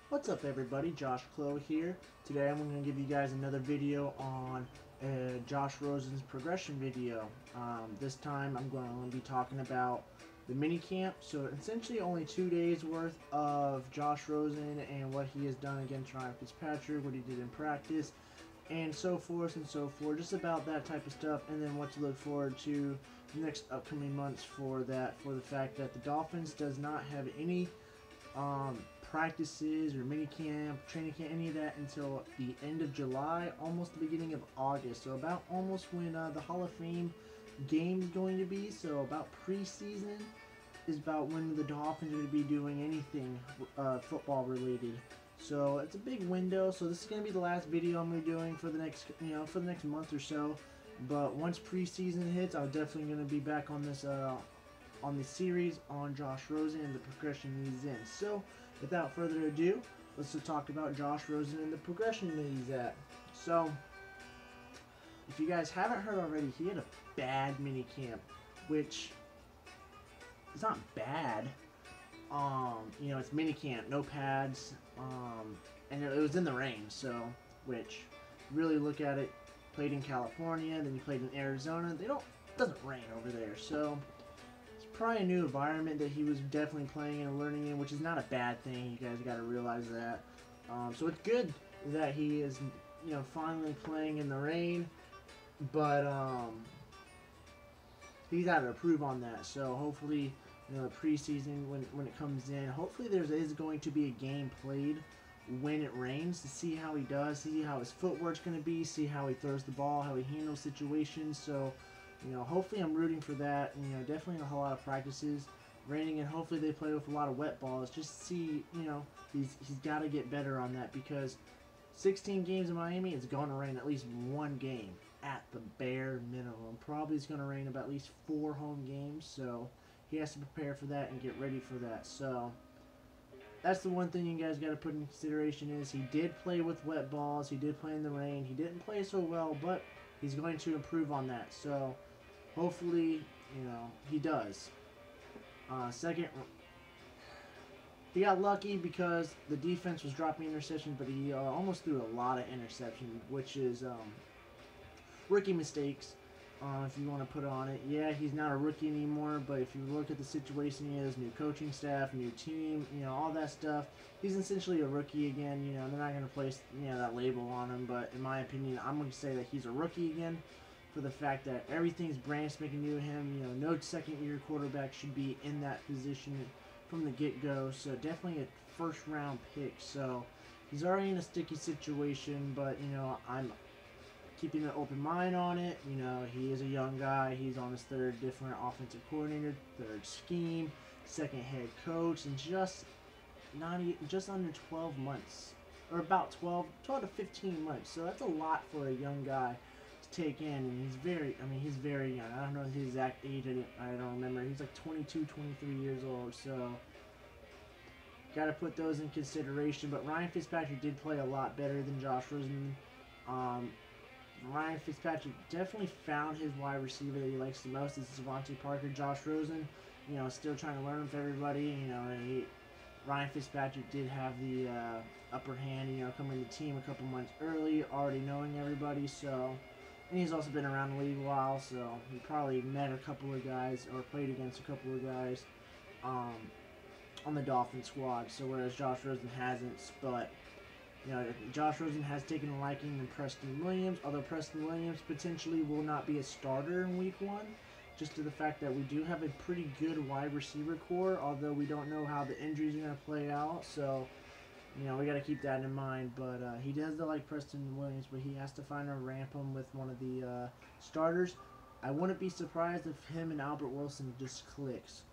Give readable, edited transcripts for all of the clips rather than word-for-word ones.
What's up everybody, Josh Clow here. Today I'm going to give you guys another video on Josh Rosen's progression video. This time I'm going to be talking about the mini camp. So essentially only 2 days worth of Josh Rosen and what he has done against Ryan Fitzpatrick, what he did in practice, and so forth and so forth. Just about that type of stuff, and then what to look forward to the next upcoming months for that, for the fact that the Dolphins does not have any practices or mini camp, training camp, any of that until the end of July, almost the beginning of August. So about almost when the Hall of Fame game is going to be. So about preseason is about when the Dolphins are going to be doing anything football related. So it's a big window. So this is going to be the last video I'm going to be doing for the next, for the next month or so. But once preseason hits, I'm definitely going to be back on this on the series on Josh Rosen and the progression he's in. So without further ado, let's talk about Josh Rosen and the progression that he's at. So if you guys haven't heard already, he had a bad minicamp, which is not bad. It's minicamp, no pads, and it was in the rain. So, which really look at it, played in California, then he played in Arizona. It doesn't rain over there, so probably a new environment that he was definitely playing and learning in, which is not a bad thing. You guys got to realize that. So it's good that he is, finally playing in the rain, but he's got to improve on that. So hopefully, the preseason when it comes in, hopefully there is going to be a game played when it rains to see how he does, see how his footwork's going to be, see how he throws the ball, how he handles situations. So hopefully I'm rooting for that. Definitely a whole lot of practices, raining, and hopefully they play with a lot of wet balls. Just see, he's got to get better on that, because 16 games in Miami, it's going to rain at least one game at the bare minimum. Probably it's going to rain about at least 4 home games, so he has to prepare for that and get ready for that. So that's the one thing you guys got to put in consideration is he did play with wet balls. He did play in the rain. He didn't play so well, but he's going to improve on that. So hopefully, he does. Second, he got lucky because the defense was dropping interceptions, but he almost threw a lot of interceptions, which is rookie mistakes, if you want to put it on it. Yeah, he's not a rookie anymore, but if you look at the situation he is, new coaching staff, new team, all that stuff, he's essentially a rookie again. They're not going to place, that label on him, but in my opinion, I'm going to say that he's a rookie again, for the fact that everything's brand spanking new to him. No second-year quarterback should be in that position from the get-go. So definitely a first-round pick. So he's already in a sticky situation, but I'm keeping an open mind on it. He is a young guy. He's on his third different offensive coordinator, third scheme, second head coach, and just under 12 months, or about 12 to 15 months. So that's a lot for a young guy take in, and he's very young. I don't know his exact age. I don't remember. He's like 22, 23 years old. So got to put those in consideration. But Ryan Fitzpatrick did play a lot better than Josh Rosen. Ryan Fitzpatrick definitely found his wide receiver that he likes the most. This is Devontae Parker. Josh Rosen, still trying to learn with everybody. Ryan Fitzpatrick did have the upper hand, coming to the team a couple months early, already knowing everybody. So, and he's also been around the league a while, so he probably met a couple of guys or played against a couple of guys on the Dolphins squad. So whereas Josh Rosen hasn't, but Josh Rosen has taken a liking in Preston Williams, although Preston Williams potentially will not be a starter in Week 1, just to the fact that we do have a pretty good wide receiver core, although we don't know how the injuries are going to play out. So we got to keep that in mind. But he does like Preston Williams, but he has to find a ramp him with one of the starters. I wouldn't be surprised if him and Albert Wilson just clicks.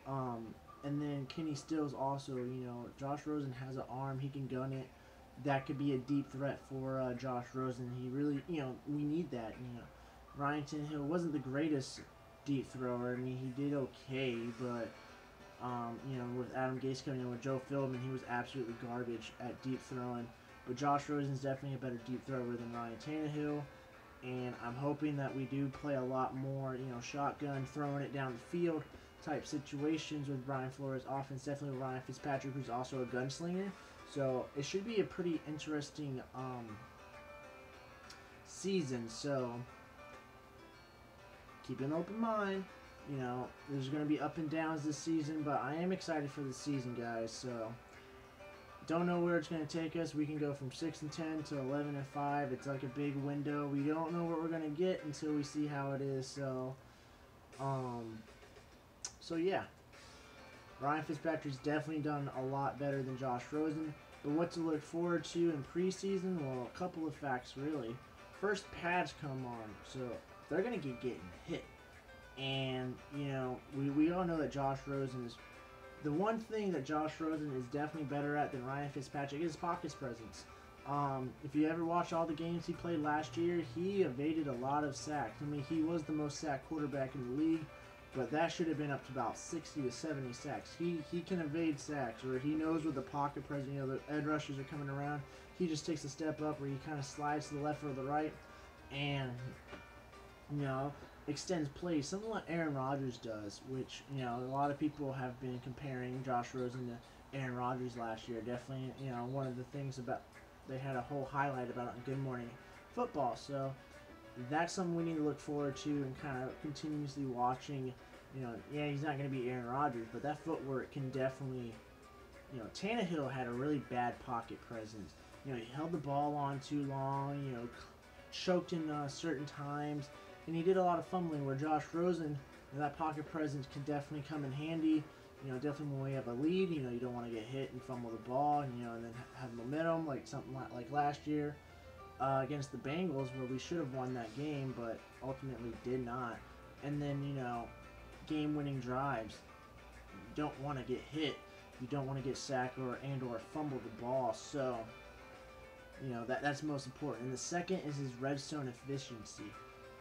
And then Kenny Stills also, Josh Rosen has an arm, he can gun it. That could be a deep threat for Josh Rosen. He really, we need that. Ryan Tannehill wasn't the greatest deep thrower. I mean, he did okay, but with Adam Gase coming in with Joe Philbin, he was absolutely garbage at deep throwing. But Josh Rosen's definitely a better deep thrower than Ryan Tannehill, and I'm hoping that we do play a lot more, shotgun, throwing it down the field type situations with Brian Flores' offense. Definitely with Ryan Fitzpatrick, who's also a gunslinger. So it should be a pretty interesting season. So keep an open mind. You know, there's going to be up and downs this season, but I am excited for the season, guys. So don't know where it's going to take us. We can go from 6-10 to 11-5. It's like a big window. We don't know what we're going to get until we see how it is. So, yeah, Ryan Fitzpatrick's definitely done a lot better than Josh Rosen. But what to look forward to in preseason? Well, a couple of facts, really. First, pads come on, so they're going to get getting hit. And, you know, we all know that Josh Rosen is... The one thing that Josh Rosen is definitely better at than Ryan Fitzpatrick is pocket presence. If you ever watch all the games he played last year, he evaded a lot of sacks. I mean, he was the most sacked quarterback in the league, but that should have been up to about 60 to 70 sacks. He can evade sacks, or he knows where the pocket presence, you know, the edge rushers are coming around. He just takes a step up, where he kind of slides to the left or the right, and, you know, extends plays, something like Aaron Rodgers does, which, you know, a lot of people have been comparing Josh Rosen to Aaron Rodgers last year. Definitely, you know, one of the things about, they had a whole highlight about it on Good Morning Football, so that's something we need to look forward to and kind of continuously watching. You know, yeah, he's not going to be Aaron Rodgers, but that footwork can definitely, you know, Tannehill had a really bad pocket presence. You know, he held the ball on too long, you know, choked in certain times, and he did a lot of fumbling, where Josh Rosen, you know, that pocket presence can definitely come in handy. You know, definitely when we have a lead, you know, you don't want to get hit and fumble the ball, and, you know, and then have momentum, like something like last year against the Bengals, where we should have won that game, but ultimately did not. And then, you know, game-winning drives. You don't want to get hit. You don't want to get sacked or fumble the ball. So, you know, that's most important. And the second is his red zone efficiency.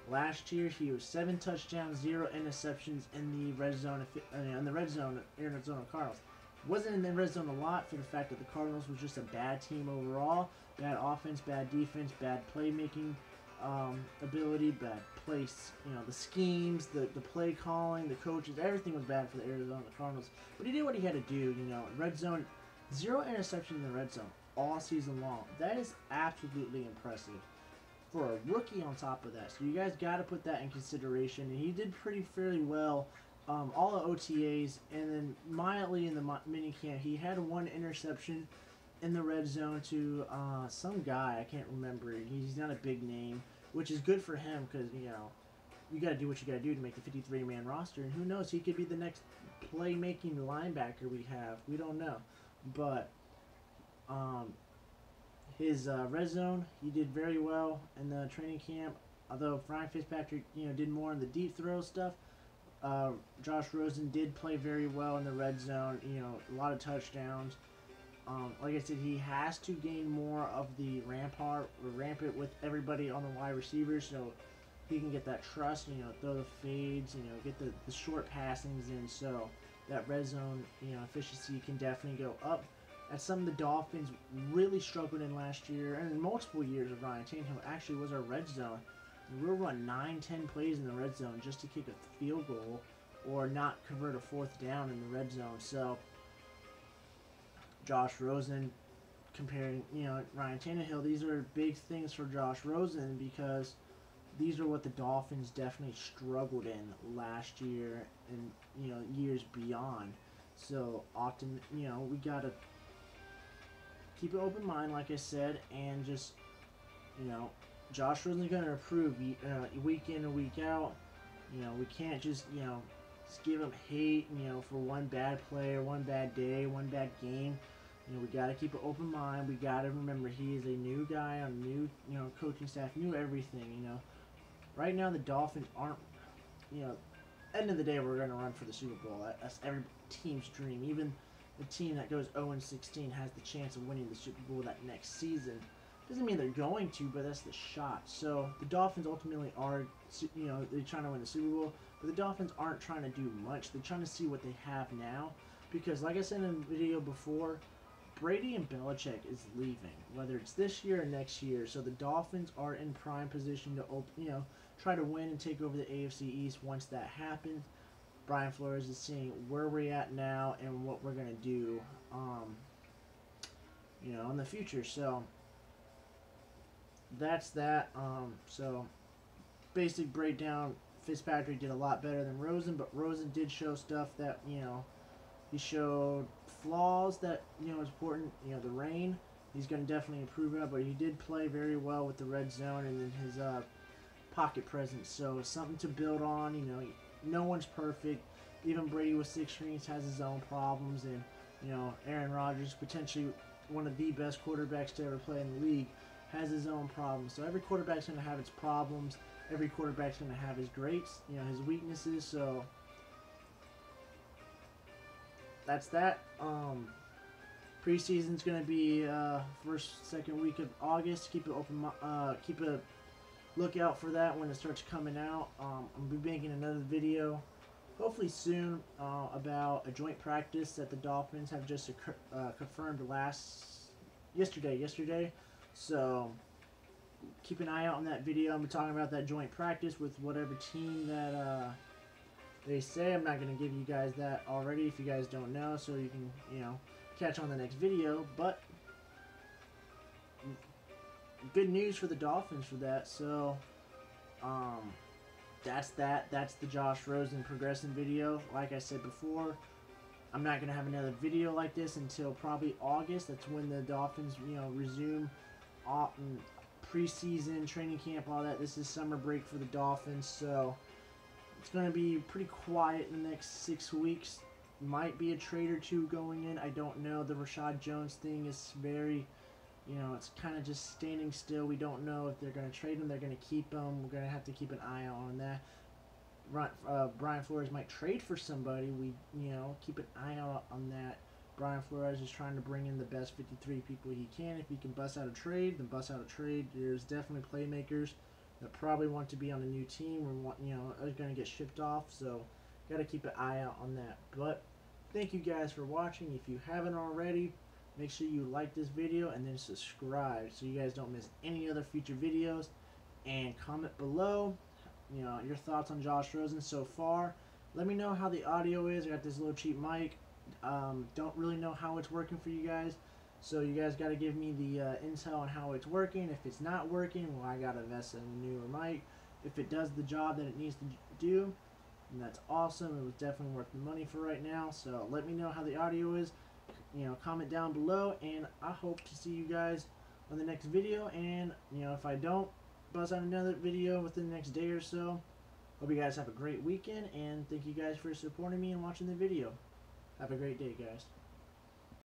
Last year, he was 7 touchdowns, 0 interceptions in the red zone. Arizona Cardinals. Wasn't in the red zone a lot, for the fact that the Cardinals was just a bad team overall. Bad offense, bad defense, bad playmaking ability, bad place. You know, the schemes, the play calling, the coaches, everything was bad for the Arizona Cardinals. But he did what he had to do. You know, red zone, 0 interceptions in the red zone all season long. That is absolutely impressive for a rookie on top of that. So you guys got to put that in consideration. And he did fairly well all the OTAs, and then mildly in the mini camp. He had 1 interception in the red zone to some guy. I can't remember. He's not a big name, which is good for him, because, you know, you got to do what you got to do to make the 53-man roster. And who knows, he could be the next playmaking linebacker we have. We don't know. But his red zone, he did very well in the training camp. Although Ryan Fitzpatrick, you know, did more in the deep throw stuff, Josh Rosen did play very well in the red zone. You know, a lot of touchdowns. Like I said, he has to gain more of the rampant with everybody on the wide receivers, so he can get that trust. You know, throw the fades. You know, get the short passings in. So that red zone, you know, efficiency can definitely go up. As some of the Dolphins really struggled in last year, and in multiple years of Ryan Tannehill, actually was our red zone. We'll run 9-10 plays in the red zone just to kick a field goal or not convert a 4th down in the red zone. So Josh Rosen comparing, you know, Ryan Tannehill, these are big things for Josh Rosen, because these are what the Dolphins definitely struggled in last year and, you know, years beyond. So often, you know, we got to keep an open mind, like I said, and just, you know, Josh Rosen's going to improve week in and week out. You know, we can't just, you know, just give him hate, you know, for one bad play or one bad day, one bad game. You know, we got to keep an open mind. We got to remember he is a new guy on new, you know, coaching staff, new everything, you know. Right now, the Dolphins aren't, you know, end of the day, we're going to run for the Super Bowl. That's every team's dream. Even the team that goes 0-16 has the chance of winning the Super Bowl that next season. Doesn't mean they're going to, but that's the shot. So the Dolphins ultimately are, you know, they're trying to win the Super Bowl, but the Dolphins aren't trying to do much. They're trying to see what they have now, because like I said in the video before, Brady and Belichick is leaving, whether it's this year or next year. So the Dolphins are in prime position to, you know, try to win and take over the AFC East once that happens. Brian Flores is seeing where we're at now and what we're going to do. in the future. So that's that. So basic breakdown. Fitzpatrick did a lot better than Rosen, but Rosen did show stuff that he showed flaws that was important. The rain. He's going to definitely improve it, but he did play very well with the red zone and then his pocket presence. So something to build on. No one's perfect. Even Brady with 6 rings has his own problems, and Aaron Rodgers, potentially one of the best quarterbacks to ever play in the league, has his own problems. So every quarterback's going to have its problems. Every quarterback's going to have his greats, his weaknesses. So that's that. Preseason's going to be second week of August. Keep it open. Keep a lookout for that when it starts coming out. I'm going to be making another video, hopefully soon, about a joint practice that the Dolphins have just confirmed yesterday. So keep an eye out on that video. I'm talking about that joint practice with whatever team that they say. I'm not going to give you guys that already if you guys don't know, so you can catch on the next video. But good news for the Dolphins for that. So that's that. That's the Josh Rosen progressing video. Like I said before, I'm not going to have another video like this until probably August. That's when the Dolphins resume preseason, training camp, all that. This is summer break for the Dolphins, so it's going to be pretty quiet in the next 6 weeks. Might be a trade or two going in. I don't know. The Rashad Jones thing is very, it's kind of just standing still. We don't know if they're going to trade him. They're going to keep him. We're going to have to keep an eye out on that. Brian Flores might trade for somebody. We, keep an eye out on that. Brian Flores is trying to bring in the best 53 people he can. If he can bust out a trade, then bust out a trade. There's definitely playmakers that probably want to be on a new team or are going to get shipped off. So got to keep an eye out on that. But thank you guys for watching. If you haven't already, make sure you like this video and then subscribe so you guys don't miss any other future videos. And comment below, your thoughts on Josh Rosen so far. Let me know how the audio is. I got this little cheap mic. Don't really know how it's working for you guys, so you guys got to give me the intel on how it's working. If it's not working, well, I got to invest in a newer mic. If it does the job that it needs to do, then that's awesome. It was definitely worth the money for right now. So let me know how the audio is. Comment down below, and I hope to see you guys on the next video. And if I don't buzz on another video within the next day or so, hope you guys have a great weekend, and thank you guys for supporting me and watching the video. Have a great day, guys.